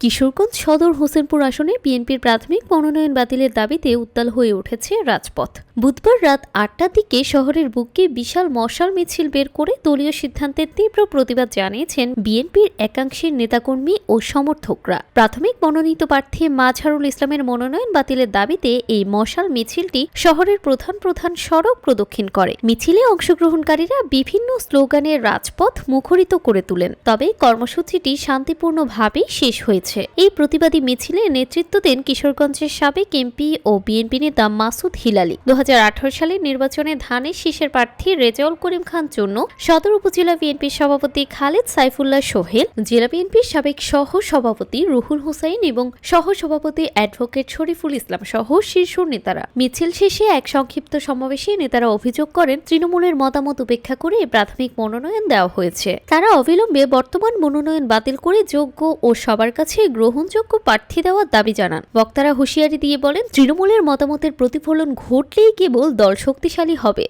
কিশোরগঞ্জ সদর হোসেনপুর আসনে বিএনপির প্রাথমিক মনোনয়ন বাতিলের দাবিতে উত্তাল হয়ে উঠেছে রাজপথ। বুধবার রাত ৮টার দিকে শহরের বুকে বিশাল মশাল মিছিল বের করে দলীয় সিদ্ধান্তের তীব্র প্রতিবাদ জানিয়েছেন বিএনপির একাংশের নেতাকর্মী ও সমর্থকরা। প্রাথমিক মনোনীত প্রার্থী মাজহারুল ইসলামের মনোনয়ন বাতিলের দাবিতে এই মশাল মিছিলটি শহরের প্রধান প্রধান সড়ক প্রদক্ষিণ করে। মিছিলে অংশগ্রহণকারীরা বিভিন্ন স্লোগানে রাজপথ মুখরিত করে তোলেন। তবে কর্মসূচিটি শান্তিপূর্ণভাবেই শেষ হয়েছে। এই প্রতিবাদী মিছিলে নেতৃত্ব দেন কিশোরগঞ্জের সাবেক এমপি ও বিএনপি নেতা মাসুদ হিলালি। 2018 সালের নির্বাচনে ধানের শীষের প্রার্থী রেজাউল করিম খান জন্য সদর উপজেলা বিএনপির সভাপতি খালেদ সাইফুল্লাহ সোহেল, জেলা বিএনপির সাবেক সহ সভাপতি রুহুল হোসাইন এবং সহ সভাপতি অ্যাডভোকেট শরীফুল ইসলাম সহ শীর্ষ নেতারা। মিছিল শেষে এক সংক্ষিপ্ত সমাবেশে নেতারা অভিযোগ করেন, তৃণমূলের মতামত উপেক্ষা করে প্রাথমিক মনোনয়ন দেওয়া হয়েছে। তারা অবিলম্বে বর্তমান মনোনয়ন বাতিল করে যোগ্য ও সবার কাছে গ্রহণযোগ্য প্রার্থী দেওয়ার দাবি জানান। বক্তারা হুঁশিয়ারি দিয়ে বলেন, তৃণমূলের মতামতের প্রতিফলন ঘটলেই কেবল দল শক্তিশালী হবে।